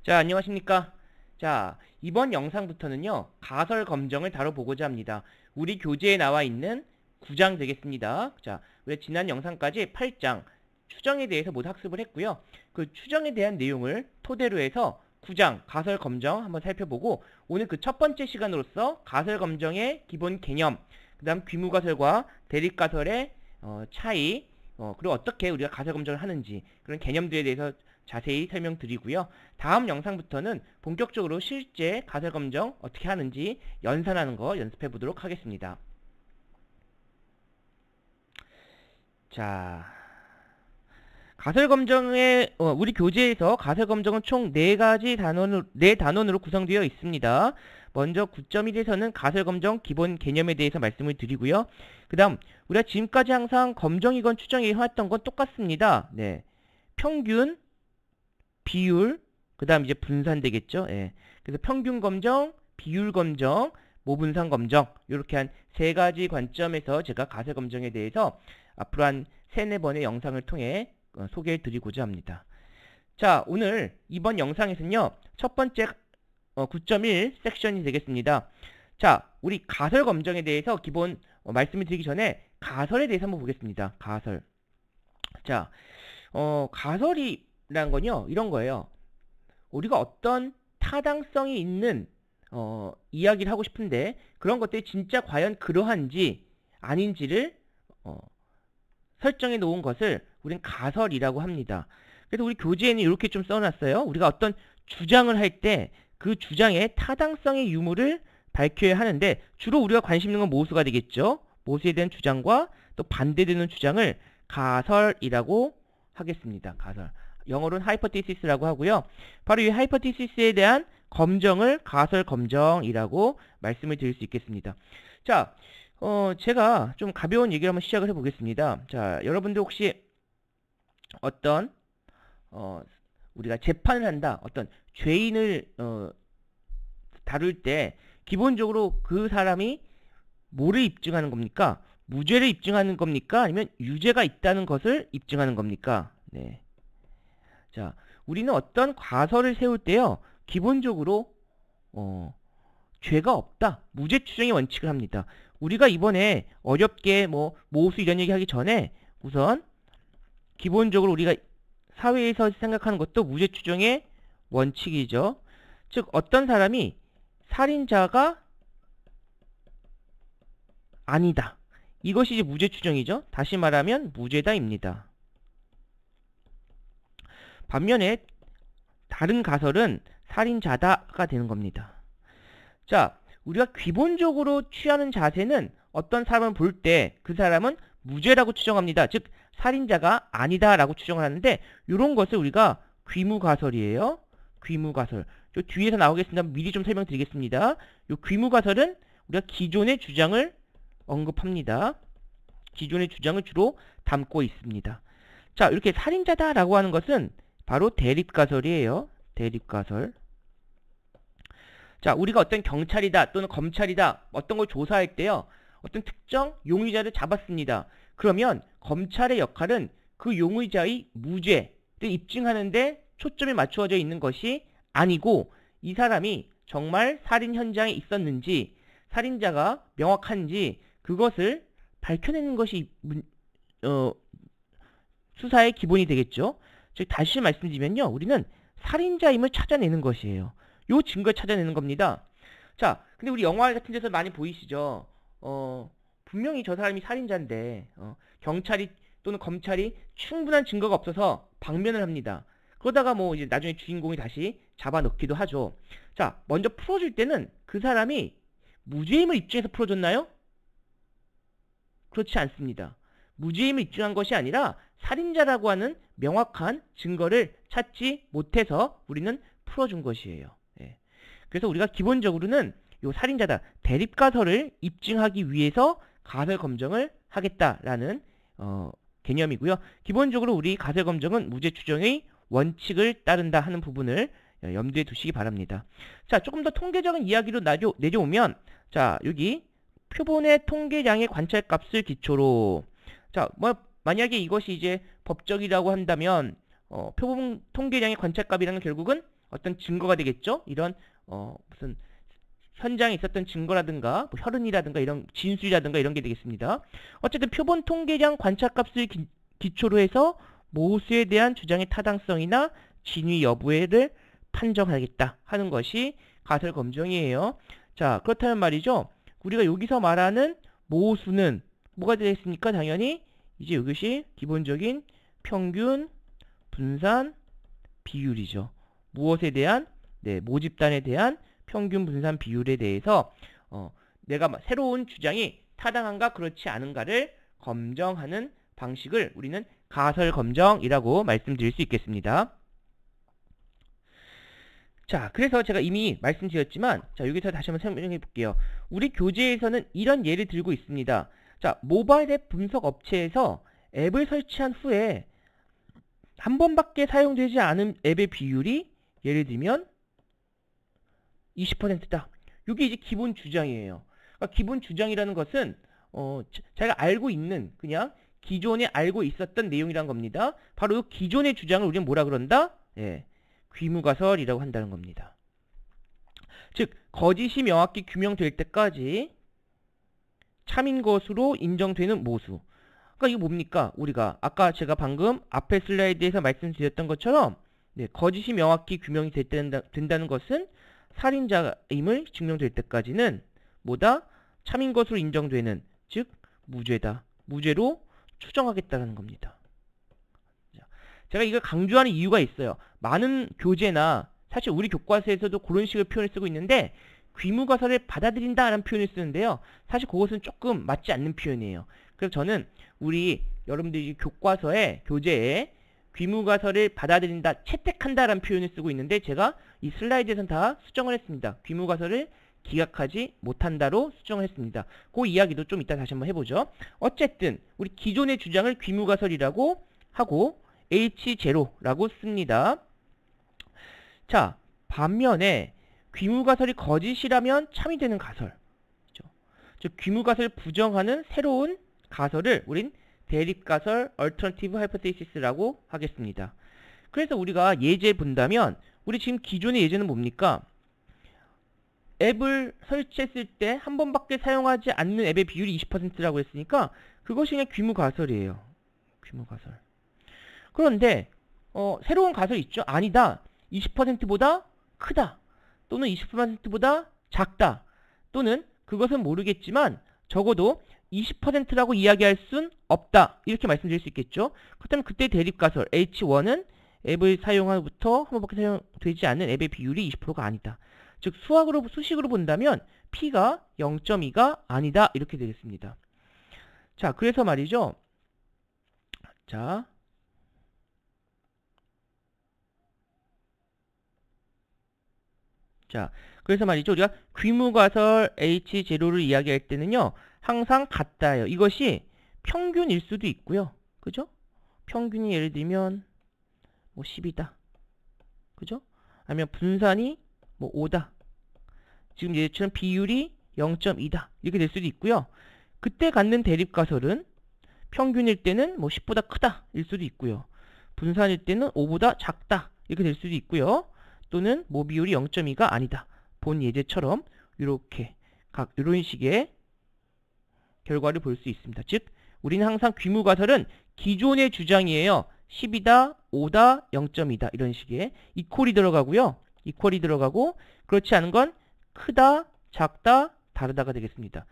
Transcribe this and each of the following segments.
자, 안녕하십니까. 자, 이번 영상부터는요, 가설 검정을 다뤄보고자 합니다. 우리 교재에 나와 있는 9장 되겠습니다. 자, 우리 지난 영상까지 8장 추정에 대해서 모두 학습을 했고요. 그 추정에 대한 내용을 토대로 해서 9장 가설 검정 한번 살펴보고, 오늘 그 첫 번째 시간으로서 가설 검정의 기본 개념, 그 다음 귀무가설과 대립가설의 차이, 그리고 어떻게 우리가 가설 검정을 하는지 그런 개념들에 대해서 자세히 설명드리고요. 다음 영상부터는 본격적으로 실제 가설 검정 어떻게 하는지 연산하는 거 연습해 보도록 하겠습니다. 자, 가설 검정의 우리 교재에서 가설 검정은 총 4단원으로 구성되어 있습니다. 먼저 9.1에서는 가설 검정 기본 개념에 대해서 말씀을 드리고요. 그 다음 우리가 지금까지 항상 검정이건 추정이 해왔던 건 똑같습니다. 네, 평균, 비율, 그 다음 이제 분산 되겠죠. 예. 그래서 평균 검정, 비율 검정, 모분산 검정, 이렇게 한 3가지 관점에서 제가 가설 검정에 대해서 앞으로 한 3-4번의 영상을 통해 소개해 드리고자 합니다. 자, 오늘 이번 영상에서는요, 첫 번째 9.1 섹션이 되겠습니다. 자, 우리 가설 검정에 대해서 기본 말씀을 드리기 전에 가설에 대해서 한번 보겠습니다. 가설. 자, 가설이란 건요, 이런 거예요. 우리가 어떤 타당성이 있는 이야기를 하고 싶은데 그런 것들이 진짜 과연 그러한지 아닌지를 설정해 놓은 것을 우리는 가설이라고 합니다. 그래서 우리 교재에는 이렇게 좀 써놨어요. 우리가 어떤 주장을 할 때 그 주장의 타당성의 유무를 밝혀야 하는데 주로 우리가 관심 있는 건 모수가 되겠죠. 모수에 대한 주장과 또 반대되는 주장을 가설이라고 하겠습니다. 가설. 영어로는 하이퍼티시스라고 하고요. 바로 이 하이퍼티시스에 대한 검정을 가설 검정이라고 말씀을 드릴 수 있겠습니다. 자, 제가 좀 가벼운 얘기를 한번 시작을 해보겠습니다. 자, 여러분들 혹시 어떤 우리가 재판을 한다, 어떤 죄인을 다룰 때 기본적으로 그 사람이 뭐를 입증하는 겁니까? 무죄를 입증하는 겁니까? 아니면 유죄가 있다는 것을 입증하는 겁니까? 네. 자, 우리는 어떤 가설을 세울 때요, 기본적으로 죄가 없다, 무죄 추정의 원칙을 합니다. 우리가 이번에 어렵게 모수 이런 얘기 하기 전에 우선 기본적으로 우리가 사회에서 생각하는 것도 무죄 추정의 원칙이죠. 즉 어떤 사람이 살인자가 아니다, 이것이 이제 무죄 추정이죠. 다시 말하면 무죄다입니다. 반면에 다른 가설은 살인자다가 되는 겁니다. 자, 우리가 기본적으로 취하는 자세는 어떤 사람을 볼 때 그 사람은 무죄라고 추정합니다. 즉 살인자가 아니다라고 추정을 하는데, 이런 것을 우리가 귀무가설이에요. 귀무가설. 저 뒤에서 나오겠습니다. 미리 좀 설명드리겠습니다. 이 귀무가설은 우리가 기존의 주장을 언급합니다. 기존의 주장을 주로 담고 있습니다. 자, 이렇게 살인자다라고 하는 것은 바로 대립가설이에요. 대립가설. 자, 우리가 어떤 경찰이다 또는 검찰이다 어떤 걸 조사할 때요, 어떤 특정 용의자를 잡았습니다. 그러면 검찰의 역할은 그 용의자의 무죄를 입증하는데 초점이 맞추어져 있는 것이 아니고, 이 사람이 정말 살인 현장에 있었는지 살인자가 명확한지 그것을 밝혀내는 것이 수사의 기본이 되겠죠. 즉 다시 말씀드리면요, 우리는 살인자임을 찾아내는 것이에요. 요 증거를 찾아내는 겁니다. 자, 근데 우리 영화 같은 데서 많이 보이시죠? 분명히 저 사람이 살인자인데 경찰이 또는 검찰이 충분한 증거가 없어서 방면을 합니다. 그러다가 이제 나중에 주인공이 다시 잡아넣기도 하죠. 자, 먼저 풀어줄 때는 그 사람이 무죄임을 입증해서 풀어줬나요? 그렇지 않습니다. 무죄임을 입증한 것이 아니라 살인자라고 하는 명확한 증거를 찾지 못해서 우리는 풀어준 것이에요. 예. 그래서 우리가 기본적으로는 요 살인자다, 대립가설을 입증하기 위해서 가설 검정을 하겠다라는 개념이고요. 기본적으로 우리 가설 검정은 무죄 추정의 원칙을 따른다 하는 부분을 염두에 두시기 바랍니다. 자, 조금 더 통계적인 이야기로 내려오면, 자, 여기 표본의 통계량의 관찰값을 기초로, 자, 만약에 이것이 이제 법적이라고 한다면 표본 통계량의 관찰값이라는 건 결국은 어떤 증거가 되겠죠. 이런 무슨 현장에 있었던 증거라든가 뭐 혈흔이라든가 이런 진술이라든가 이런 게 되겠습니다. 어쨌든 표본 통계량 관찰값을 기초로 해서 모수에 대한 주장의 타당성이나 진위 여부를 판정하겠다 하는 것이 가설 검정이에요. 자, 그렇다면 말이죠. 우리가 여기서 말하는 모수는 뭐가 되겠습니까? 당연히 이제 이것이 기본적인 평균 분산 비율이죠. 무엇에 대한 모집단에 대한 평균 분산 비율에 대해서 내가 새로운 주장이 타당한가 그렇지 않은가를 검정하는 방식을 우리는 가설 검정이라고 말씀드릴 수 있겠습니다. 자, 그래서 제가 이미 말씀드렸지만 자, 여기서 다시 한번 설명해 볼게요. 우리 교재에서는 이런 예를 들고 있습니다. 자, 모바일 앱 분석 업체에서 앱을 설치한 후에 한 번밖에 사용되지 않은 앱의 비율이 예를 들면 20%다. 이게 이제 기본 주장이에요. 그러니까 기본 주장이라는 것은 자기가 알고 있는 그냥 기존에 알고 있었던 내용이란 겁니다. 바로 이 기존의 주장을 우리는 뭐라 그런다? 예, 귀무가설이라고 한다는 겁니다. 즉 거짓이 명확히 규명될 때까지 참인 것으로 인정되는 모수. 그러니까 이거 뭡니까? 우리가 아까 제가 방금 앞에 슬라이드에서 말씀드렸던 것처럼 거짓이 명확히 규명이 된다는 것은 살인자임을 증명될 때까지는 뭐다? 참인 것으로 인정되는, 즉 무죄다. 무죄로 추정하겠다는 겁니다. 제가 이걸 강조하는 이유가 있어요. 많은 교재나 사실 우리 교과서에서도 그런 식의 표현을 쓰고 있는데 귀무가설을 받아들인다라는 표현을 쓰는데요. 사실 그것은 조금 맞지 않는 표현이에요. 그래서 저는 우리 여러분들이 교재에 귀무가설을 받아들인다, 채택한다라는 표현을 쓰고 있는데 제가 이 슬라이드에서는 다 수정을 했습니다. 귀무가설을 기각하지 못한다로 수정을 했습니다. 그 이야기도 좀 이따 다시 한번 해보죠. 어쨌든 우리 기존의 주장을 귀무가설이라고 하고 H0라고 씁니다. 자, 반면에 귀무가설이 거짓이라면 참이 되는 가설, 즉 귀무가설을 부정하는 새로운 가설을 우린 대립가설 Alternative Hypothesis라고 하겠습니다. 그래서 우리가 예제 본다면 우리 지금 기존의 예제는 뭡니까? 앱을 설치했을 때 한 번밖에 사용하지 않는 앱의 비율이 20%라고 했으니까 그것이 그냥 귀무가설이에요. 귀무가설. 그런데 새로운 가설이 있죠. 아니다. 20%보다 크다. 또는 20%보다 작다. 또는 그것은 모르겠지만 적어도 20%라고 이야기할 순 없다. 이렇게 말씀드릴 수 있겠죠. 그렇다면 그때 대립가설 H1은 앱을 사용한 후부터 한 번밖에 사용되지 않는 앱의 비율이 20%가 아니다. 즉 수식으로 본다면 P가 0.2가 아니다. 이렇게 되겠습니다. 자, 그래서 말이죠. 자, 그래서 말이죠. 우리가 귀무가설 H0를 이야기할 때는요. 항상 같다예요. 이것이 평균일 수도 있고요. 그죠? 평균이 예를 들면 뭐 10이다. 그죠? 아니면 분산이 뭐 5다. 지금 예처럼 비율이 0.2다. 이렇게 될 수도 있고요. 그때 갖는 대립가설은 평균일 때는 뭐 10보다 크다. 일 수도 있고요. 분산일 때는 5보다 작다. 이렇게 될 수도 있고요. 또는 뭐 비율이 0.2가 아니다. 본 예제처럼 이렇게 이런 식의 결과를 볼 수 있습니다. 즉 우리는 항상 귀무가설은 기존의 주장이에요. 10이다, 5다, 0.2다 이런 식의 이퀄이 들어가고요. 이퀄이 들어가고 그렇지 않은 건 크다, 작다, 다르다가 되겠습니다.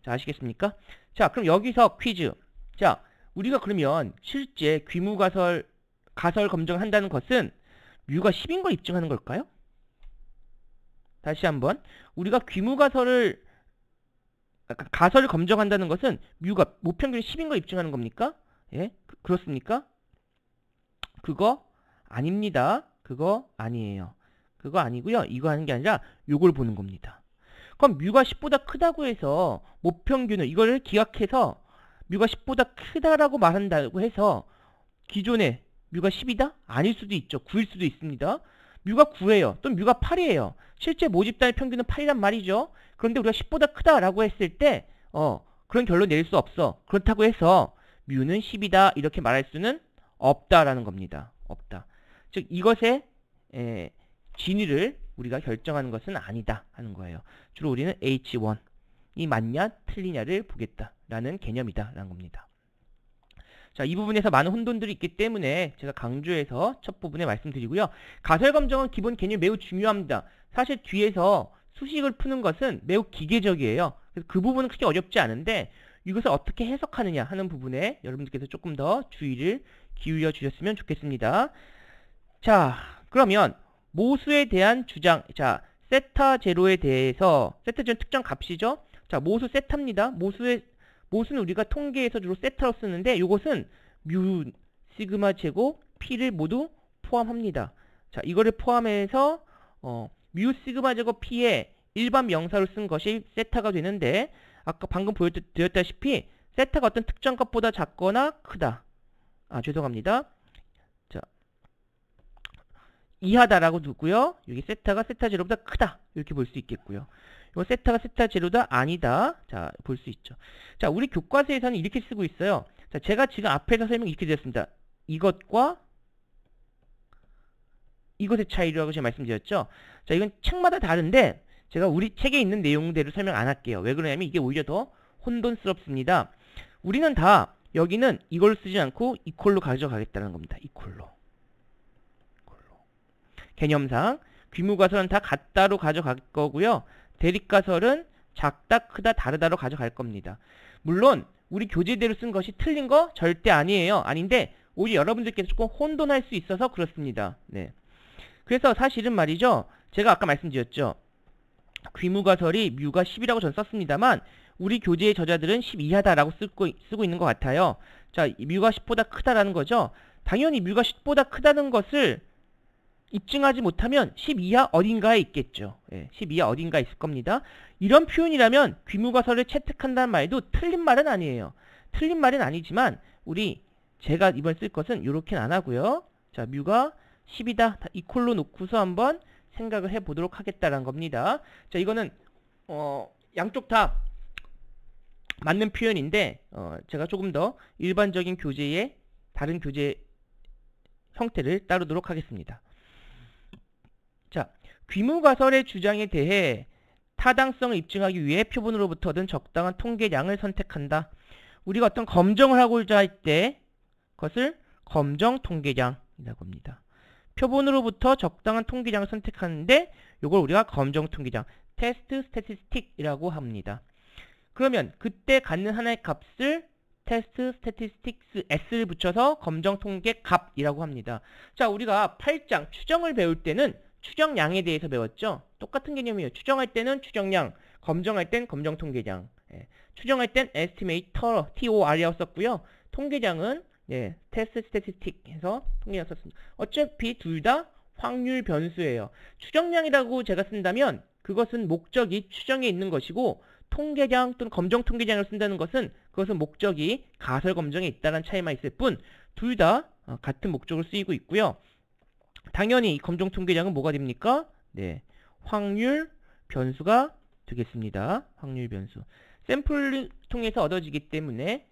자, 아시겠습니까? 자, 그럼 여기서 퀴즈. 자, 우리가 그러면 실제 귀무가설 검정을 한다는 것은 뮤가 10인 걸 입증하는 걸까요? 다시 한번 우리가 귀무가설을 가설을 검정한다는 것은 뮤가 모평균이 10인 걸 입증하는 겁니까? 예? 그렇습니까? 그거 아닙니다. 그거 아니에요. 그거 아니고요. 이거 하는 게 아니라 요걸 보는 겁니다. 그럼 뮤가 10보다 크다고 해서 모평균을 이거를 기각해서 뮤가 10보다 크다라고 말한다고 해서 기존에 뮤가 10이다? 아닐 수도 있죠. 9일 수도 있습니다. 뮤가 9예요. 또는 뮤가 8이에요. 실제 모집단의 평균은 8이란 말이죠. 그런데 우리가 10보다 크다라고 했을 때 그런 결론 내릴 수 없어. 그렇다고 해서 뮤는 10이다 이렇게 말할 수는 없다라는 겁니다. 없다. 즉 이것의 진위를 우리가 결정하는 것은 아니다 하는 거예요. 주로 우리는 H1이 맞냐 틀리냐를 보겠다라는 개념이다 라는 겁니다. 자, 이 부분에서 많은 혼돈들이 있기 때문에 제가 강조해서 첫 부분에 말씀드리고요. 가설 검정은 기본 개념이 매우 중요합니다. 사실 뒤에서 수식을 푸는 것은 매우 기계적이에요. 그래서 그 부분은 크게 어렵지 않은데 이것을 어떻게 해석하느냐 하는 부분에 여러분들께서 조금 더 주의를 기울여 주셨으면 좋겠습니다. 자, 그러면 모수에 대한 주장. 자, 세타 제로에 대해서, 세타 제로는 특정 값이죠. 자, 모수 세타입니다. 모수는 우리가 통계에서 주로 세타로 쓰는데 이것은 뮤, 시그마 제곱, p를 모두 포함합니다. 자, 이거를 포함해서 뮤, 시그마 제곱, p의 일반 명사로 쓴 것이 세타가 되는데 아까 방금 보여드렸다시피 세타가 어떤 특정 값보다 작거나 크다. 죄송합니다. 자, 이하다라고 두고요. 여기 세타가 세타 제로보다 크다. 이렇게 볼 수 있겠고요. 이거 세타가 세타 제로다 아니다. 자, 볼 수 있죠. 자, 우리 교과서에서는 이렇게 쓰고 있어요. 자, 제가 지금 앞에서 설명 이렇게 드렸습니다. 이것과 이것의 차이라고 제가 말씀드렸죠. 자, 이건 책마다 다른데 제가 우리 책에 있는 내용대로 설명 안 할게요. 왜 그러냐면 이게 오히려 더 혼돈스럽습니다. 우리는 다 여기는 이걸 쓰지 않고 이퀄로 가져가겠다는 겁니다. 이퀄로. 개념상 귀무가설은 다 같다로 가져갈 거고요. 대립가설은 작다, 크다, 다르다로 가져갈 겁니다. 물론 우리 교재대로 쓴 것이 틀린 거 절대 아니에요. 아닌데 오히려 여러분들께서 조금 혼돈할 수 있어서 그렇습니다. 네. 그래서 사실은 말이죠. 제가 아까 말씀드렸죠. 귀무가설이 뮤가 10이라고 전 썼습니다만 우리 교재의 저자들은 10 이하다라고 쓰고 있는 것 같아요. 자, 뮤가 10보다 크다라는 거죠. 당연히 뮤가 10보다 크다는 것을 입증하지 못하면 10 이하 어딘가에 있겠죠. 예, 10 이하 어딘가에 있을 겁니다. 이런 표현이라면 귀무가설을 채택한다는 말도 틀린 말은 아니에요. 틀린 말은 아니지만 제가 이번 쓸 것은 이렇게는 안 하고요. 자, 뮤가 10이다. 이퀄로 놓고서 한번 생각을 해보도록 하겠다는 겁니다. 자, 이거는 양쪽 다 맞는 표현인데 제가 조금 더 일반적인 교재의 다른 교재 형태를 따르도록 하겠습니다. 자, 귀무가설의 주장에 대해 타당성을 입증하기 위해 표본으로부터 얻은 적당한 통계량을 선택한다. 우리가 어떤 검정을 하고자 할 때 그것을 검정 통계량이라고 합니다. 표본으로부터 적당한 통계량을 선택하는데 이걸 우리가 검정 통계량, 테스트 스태티스틱이라고 합니다. 그러면 그때 갖는 하나의 값을 테스트 스태티스틱스 s를 붙여서 검정 통계 값이라고 합니다. 자, 우리가 8장 추정을 배울 때는 추정량에 대해서 배웠죠. 똑같은 개념이에요. 추정할 때는 추정량, 검정할 땐 검정 통계량. 추정할 땐 estimator, tor이라고 썼고요. 통계량은 테스트 스태티스틱 해서 통계량 썼습니다. 어차피 둘 다 확률 변수예요. 추정량이라고 제가 쓴다면 그것은 목적이 추정에 있는 것이고 통계량 또는 검정 통계량을 쓴다는 것은 그것은 목적이 가설 검정에 있다는 차이만 있을 뿐 둘 다 같은 목적으로 쓰이고 있고요. 당연히 이 검정 통계량은 뭐가 됩니까? 네, 확률 변수가 되겠습니다. 확률 변수. 샘플을 통해서 얻어지기 때문에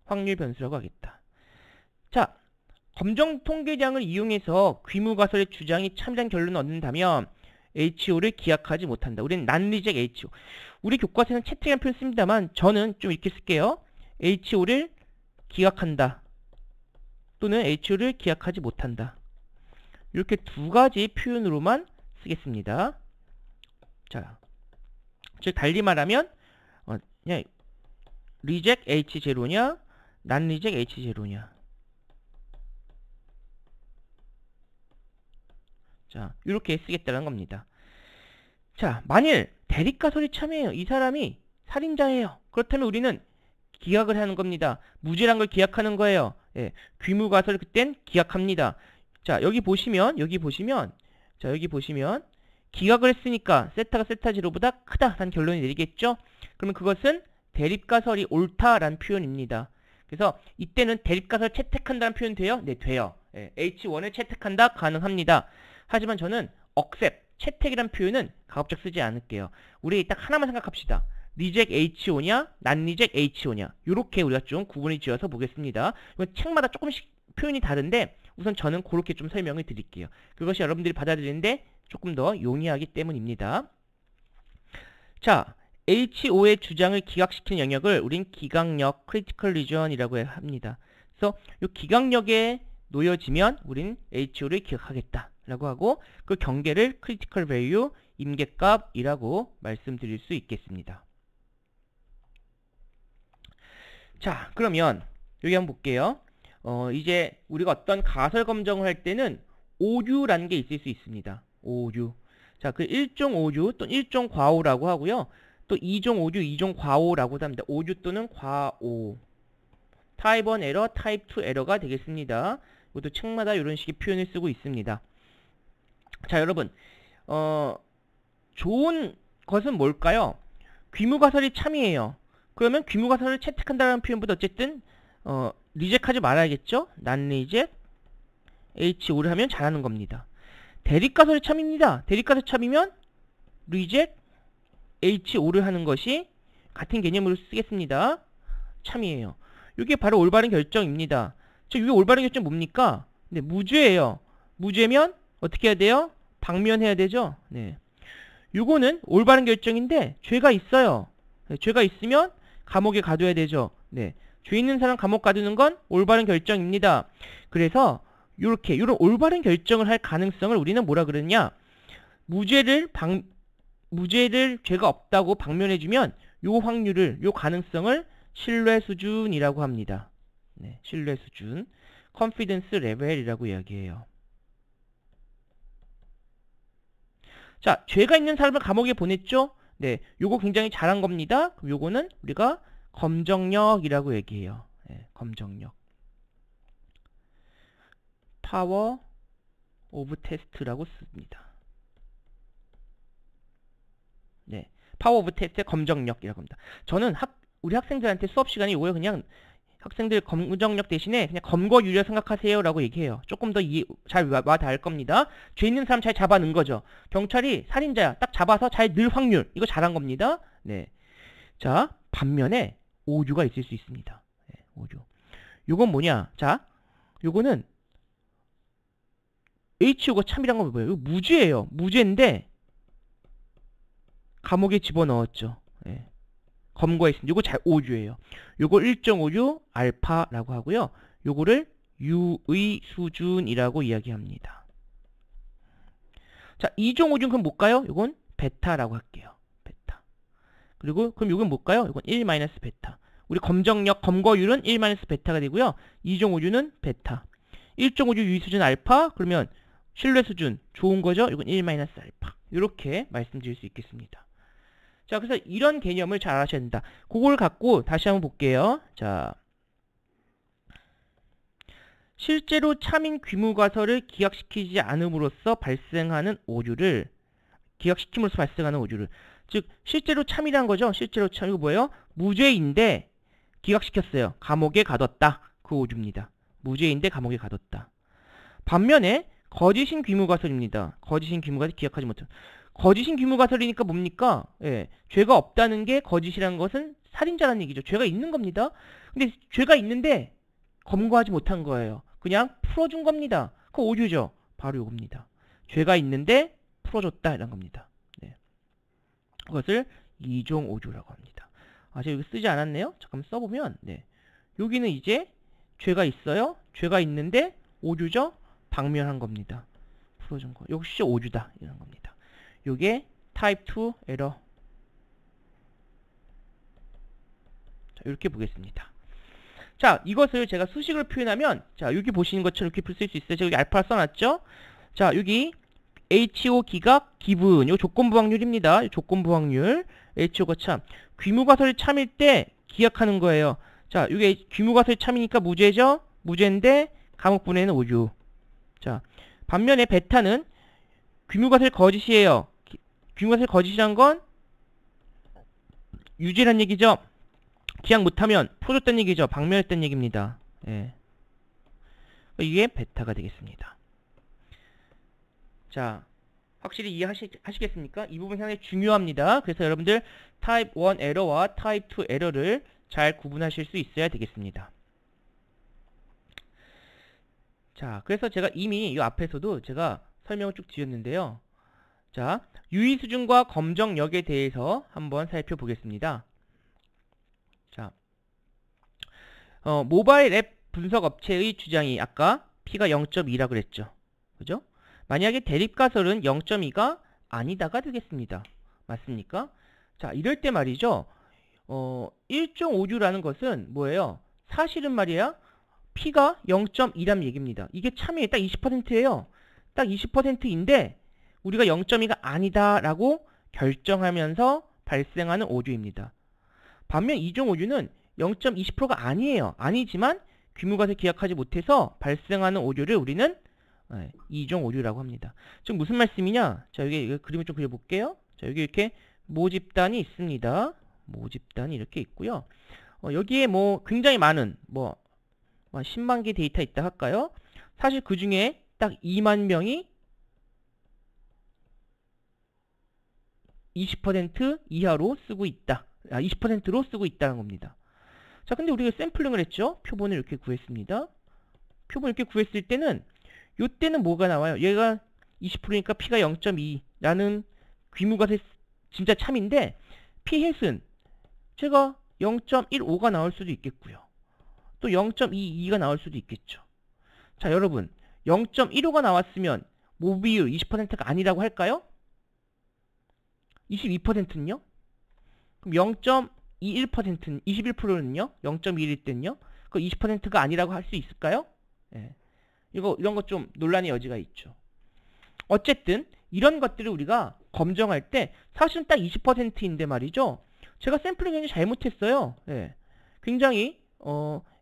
확률 변수라고 하겠다. 자, 검정 통계량을 이용해서 귀무가설의 주장이 참된 결론을 얻는다면 HO를 기약하지 못한다. 우리는 난리잭 HO. 우리 교과서에는 채택이라는 표현 씁니다만 저는 좀 이렇게 쓸게요. HO를 기약한다. 또는 HO를 기약하지 못한다. 이렇게 두 가지 표현으로만 쓰겠습니다. 자, 즉 달리 말하면 그냥 리젝 H0냐 난 리젝 H0냐. 자, 이렇게 쓰겠다는 겁니다. 자, 만일 대립가설이 참여해요. 이 사람이 살인자예요. 그렇다면 우리는 기약을 하는 겁니다. 무죄란 걸 기약하는 거예요. 예, 귀무가설 그땐 기약합니다. 자, 여기 보시면 기각을 했으니까 세타가 세타 제로보다 크다라는 결론이 내리겠죠. 그러면 그것은 대립가설이 옳다라는 표현입니다. 그래서 이때는 대립가설 채택한다는 표현 돼요? 네, 돼요. 예, H1을 채택한다 가능합니다. 하지만 저는 accept, 채택이란 표현은 가급적 쓰지 않을게요. 우리 딱 하나만 생각합시다. 리젝 H5냐, 난 리젝 H5냐. 이렇게 우리가 좀 구분을 지어서 보겠습니다. 이건 책마다 조금씩 표현이 다른데 우선 저는 그렇게 좀 설명을 드릴게요. 그것이 여러분들이 받아들이는데 조금 더 용이하기 때문입니다. 자, HO의 주장을 기각시키는 영역을 우린 기각력, critical region이라고 합니다. 그래서 이 기각력에 놓여지면 우린 HO를 기각하겠다 라고 하고, 그 경계를 critical value, 임계값이라고 말씀드릴 수 있겠습니다. 자, 그러면 여기 한번 볼게요. 이제 우리가 어떤 가설 검정을 할 때는 오류라는 게 있을 수 있습니다. 오류. 자, 그 1종 오류 또는 1종 과오라고 하고요. 또 2종 오류, 2종 과오라고도 합니다. 오류 또는 과오. 타입 1 에러, 타입 2 에러가 되겠습니다. 이것도 책마다 이런 식의 표현을 쓰고 있습니다. 자, 여러분, 좋은 것은 뭘까요? 귀무가설이 참이에요. 그러면 귀무가설을 채택한다는 표현보다 어쨌든 리젝하지 말아야겠죠? 난 리젝 H5를 하면 잘하는 겁니다. 대립가설이 참입니다. 대립가설 참이면 리젝 H5를 하는 것이 같은 개념으로 쓰겠습니다. 참이에요. 이게 바로 올바른 결정입니다. 자, 이게 올바른 결정 뭡니까? 네, 무죄예요. 무죄면 어떻게 해야 돼요? 방면해야 되죠? 네. 요거는 올바른 결정인데 죄가 있어요. 네, 죄가 있으면 감옥에 가둬야 되죠. 네. 죄 있는 사람 감옥 가두는 건 올바른 결정입니다. 그래서 요런 올바른 결정을 할 가능성을 우리는 뭐라 그러냐? 무죄를 죄가 없다고 방면해주면 요 확률을, 요 가능성을 신뢰 수준이라고 합니다. 네, 신뢰 수준, confidence level이라고 이야기해요. 자, 죄가 있는 사람을 감옥에 보냈죠? 네, 요거 굉장히 잘한 겁니다. 그럼 요거는 우리가 검정력이라고 얘기해요. 네, 검정력. 파워 오브 테스트라고 씁니다. 네, 파워 오브 테스트의 검정력이라고 합니다. 저는 우리 학생들한테 수업 시간에 이거에 그냥 학생들 검정력 대신에 그냥 검거유려 생각하세요 라고 얘기해요. 조금 더 잘 와닿을 겁니다. 죄 있는 사람 잘 잡아넣은 거죠. 경찰이 살인자야 딱 잡아서 잘 넣을 확률, 이거 잘한 겁니다. 네. 자, 반면에 오류가 있을 수 있습니다. 네, 오류. 요건 뭐냐? 자, 요거는 HO가 참이란 건 뭐예요? 이거 무죄예요. 무죄인데 감옥에 집어넣었죠. 네. 검거했습니다. 요거 잘 오류예요. 요거 1.5류 알파라고 하고요. 요거를 유의 수준이라고 이야기합니다. 자, 2종 오류는 그럼 뭘까요? 요건 베타라고 할게요. 베타. 그리고 그럼 요건 뭘까요? 요건 1-베타. 우리 검정력, 검거율은 1-베타가 되고요. 2종 오류는 베타. 1종 오류 유의 수준 알파, 그러면 신뢰 수준 좋은 거죠? 이건 1-알파. 이렇게 말씀드릴 수 있겠습니다. 자, 그래서 이런 개념을 잘 아셔야 된다. 그걸 갖고 다시 한번 볼게요. 자, 실제로 참인 귀무가설을 기각시키지 않음으로써 발생하는 오류를, 기각시킴으로써 발생하는 오류를, 즉 실제로 참이란 거죠. 실제로 참, 이거 뭐예요? 무죄인데 기각시켰어요. 감옥에 가뒀다. 그 오류입니다. 무죄인데 감옥에 가뒀다. 반면에 거짓인 귀무가설입니다. 거짓인 귀무가설 기각하지 못한. 거짓인 귀무가설이니까 뭡니까? 예, 죄가 없다는 게 거짓이라는 것은 살인자라는 얘기죠. 죄가 있는 겁니다. 근데 죄가 있는데 검거하지 못한 거예요. 그냥 풀어준 겁니다. 그 오류죠. 바로 이겁니다. 죄가 있는데 풀어줬다 이런 겁니다. 네. 그것을 2종 오류라고 합니다. 아, 제가 여기 쓰지 않았네요. 잠깐 써보면, 네, 여기는 이제 죄가 있어요. 죄가 있는데 오류죠. 방면한 겁니다. 풀어준 거. 역시 오류다 이런 겁니다. 요게 타입 2 에러. 자, 이렇게 보겠습니다. 자, 이것을 제가 수식으로 표현하면, 자, 여기 보시는 것처럼 이렇게 쓸 수 있어요. 제가 여기 알파를 써놨죠? 자, 여기 HO 기각 기분, 요 조건부 확률입니다. 요 조건부 확률. HO가 참. 귀무가설이 참일 때 기각하는 거예요. 자, 이게 귀무가설이 참이니까 무죄죠? 무죄인데 감옥 보내는 오류. 자, 반면에 베타는 귀무가설 거짓이에요. 귀무가설 거짓이란 건 유죄란 얘기죠. 기각 못하면 풀어줬다는 얘기죠. 방면했다는 얘기입니다. 예. 이게 베타가 되겠습니다. 자, 확실히 이해하시겠습니까? 이 부분 상당히 중요합니다. 그래서 여러분들 타입 1 에러와 타입 2 에러를 잘 구분하실 수 있어야 되겠습니다. 자, 그래서 제가 이미 이 앞에서도 제가 설명을 쭉 드렸는데요. 자, 유의수준과 검정력에 대해서 한번 살펴보겠습니다. 자, 모바일 앱 분석 업체의 주장이 아까 P가 0.2라 그랬죠. 그죠? 만약에 대립가설은 0.2가 아니다가 되겠습니다. 맞습니까? 자, 이럴 때 말이죠. 1.5주라는 것은 뭐예요? 사실은 말이야, P가 0.2란 얘기입니다. 이게 참여율이 딱 20%예요. 딱 20%인데 우리가 0.2가 아니다라고 결정하면서 발생하는 오류입니다. 반면 이종 오류는 0.20%가 아니에요. 아니지만 귀무가설 기약하지 못해서 발생하는 오류를 우리는 이종 오류라고 합니다. 지금 무슨 말씀이냐? 자, 여기 그림을 좀 그려볼게요. 자, 여기 이렇게 모집단이 있습니다. 모집단이 이렇게 있고요. 여기에 뭐 굉장히 많은 10만 개 데이터 있다 할까요? 사실 그 중에 딱 2만 명이 20% 이하로 쓰고 있다. 20%로 쓰고 있다는 겁니다. 자, 근데 우리가 샘플링을 했죠. 표본을 이렇게 구했습니다. 표본을 이렇게 구했을 때는 요때는 뭐가 나와요? 얘가 20%니까 P가 0.2라는 귀무가설 진짜 참인데 P햇은 제가 0.15가 나올 수도 있겠고요. 또 0.22가 나올 수도 있겠죠. 자, 여러분 0.15가 나왔으면 모비율 20%가 아니라고 할까요? 22%는요? 그럼 0.21%는 21%는요? 0.21일 때는요? 그 20%가 아니라고 할 수 있을까요? 예. 이런 것 좀 논란의 여지가 있죠. 어쨌든 이런 것들을 우리가 검증할 때 사실은 딱 20%인데 말이죠. 제가 샘플링 굉장히 잘못했어요. 예. 굉장히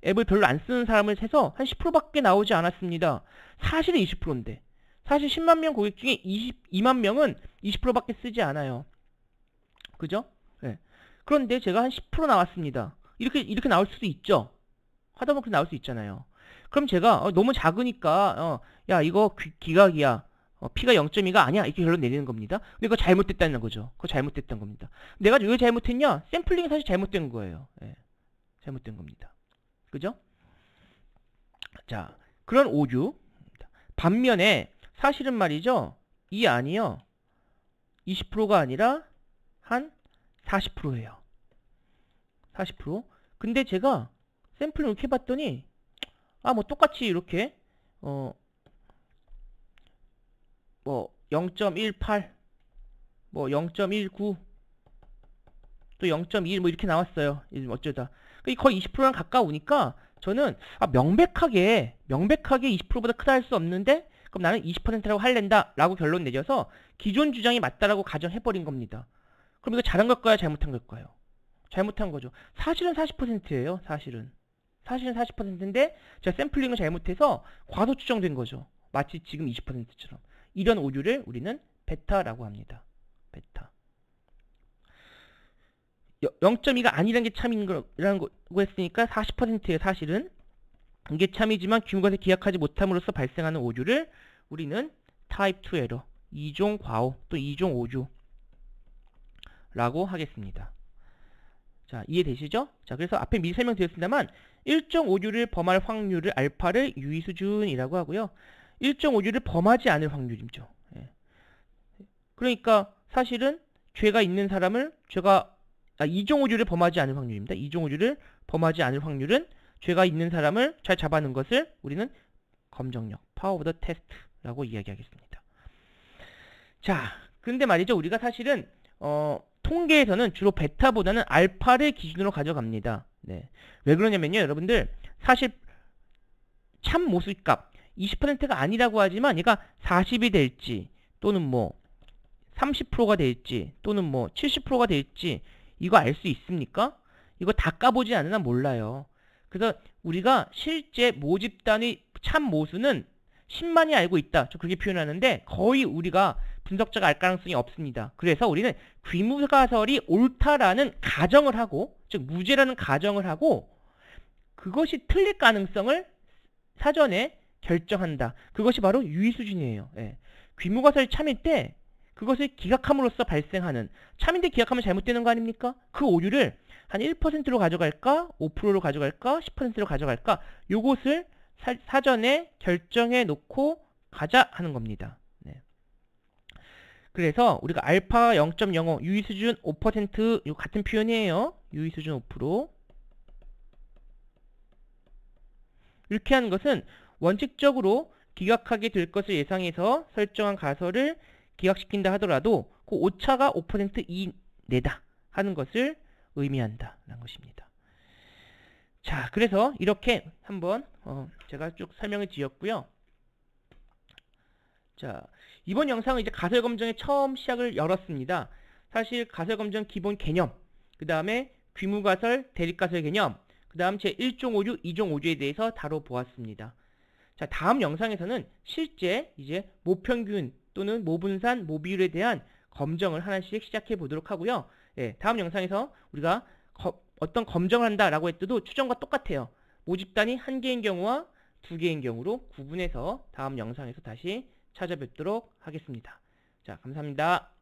앱을 별로 안 쓰는 사람을 해서 한 10%밖에 나오지 않았습니다. 사실은 20%인데 사실 10만 명 고객 중에 22만 명은 20%밖에 쓰지 않아요. 그죠? 예. 그런데 제가 한 10% 나왔습니다. 이렇게 나올 수도 있죠. 하다 보면 나올 수 있잖아요. 그럼 제가 너무 작으니까 야 이거 기각이야. P가 0.2가 아니야. 이렇게 결론 내리는 겁니다. 근데 그거 잘못됐다는 거죠. 그거 잘못됐던 겁니다. 내가 왜 잘못했냐? 샘플링이 사실 잘못된 거예요. 예. 잘못된 겁니다. 그죠? 자, 그런 오류. 반면에 사실은 말이죠. 이 안이요. 20%가 아니라 한 40%예요. 40%. 근데 제가 샘플을 이렇게 해봤더니 뭐 똑같이 이렇게 0.18 0.19 또 0.21 이렇게 나왔어요. 어쩌다 거의 20%랑 가까우니까 저는 명백하게 20%보다 크다 할 수 없는데 그럼 나는 20%라고 할랜다 라고 결론 내려서 기존 주장이 맞다라고 가정해버린 겁니다. 그럼 이거 잘한 걸까요? 잘못한 걸까요? 잘못한 거죠. 사실은 40%예요. 사실은 40%인데 제가 샘플링을 잘못해서 과소 추정된 거죠. 마치 지금 20%처럼. 이런 오류를 우리는 베타라고 합니다. 베타. 0.2가 아니라는 게 참이라고 했으니까 40%예요. 사실은. 이게 참이지만 규모가설 기약하지 못함으로써 발생하는 오류를 우리는 타입 2 에러, 2종 과오, 또 2종 오류 라고 하겠습니다. 자, 이해되시죠? 자, 그래서 앞에 미리 설명드렸습니다만 1.5류를 범할 확률을 알파를 유의수준이라고 하고요. 1.5류를 범하지 않을 확률이죠. 예. 그러니까 사실은 죄가 있는 사람을 2종5류를 범하지 않을 확률입니다. 2종5류를 범하지 않을 확률은 죄가 있는 사람을 잘 잡아내는 것을 우리는 검정력, 파워 오브 더 테스트라고 이야기하겠습니다. 자, 근데 말이죠. 우리가 사실은 통계에서는 주로 베타보다는 알파를 기준으로 가져갑니다. 네. 왜 그러냐면요. 여러분들 사실 참 모습값 20%가 아니라고 하지만 얘가 40이 될지 또는 30%가 될지 또는 70%가 될지 이거 알 수 있습니까? 이거 다 까보지 않으나 몰라요. 그래서 우리가 실제 모집단의 참 모수는 10만이 알고 있다. 저 그렇게 표현하는데 거의 우리가 분석자가 알 가능성이 없습니다. 그래서 우리는 귀무가설이 옳다라는 가정을 하고, 즉 무죄라는 가정을 하고 그것이 틀릴 가능성을 사전에 결정한다. 그것이 바로 유의수준이에요. 예. 귀무가설이 참일 때 그것을 기각함으로써 발생하는, 참인데 기각하면 잘못되는 거 아닙니까? 그 오류를 한 1%로 가져갈까? 5%로 가져갈까? 10%로 가져갈까? 요것을 사전에 결정해 놓고 가자 하는 겁니다. 네. 그래서 우리가 알파 0.05 유의수준 5% 요 같은 표현이에요. 유의수준 5%. 이렇게 하는 것은 원칙적으로 기각하게 될 것을 예상해서 설정한 가설을 기각시킨다 하더라도 그 오차가 5% 이내다 하는 것을 의미한다 라는 것입니다. 자, 그래서 이렇게 한번 제가 쭉 설명을 드렸고요. 자, 이번 영상은 이제 가설 검정의 처음 시작을 열었습니다. 사실 가설 검정 기본 개념, 그 다음에 귀무가설, 대립가설 개념, 그 다음 제 1종 오류, 2종 오류에 대해서 다뤄보았습니다. 자, 다음 영상에서는 실제 이제 모평균 또는 모분산, 모비율에 대한 검정을 하나씩 시작해 보도록 하고요. 예, 다음 영상에서 우리가 어떤 검정을 한다라고 했어도 추정과 똑같아요. 모집단이 1개인 경우와 2개인 경우로 구분해서 다음 영상에서 다시 찾아뵙도록 하겠습니다. 자, 감사합니다.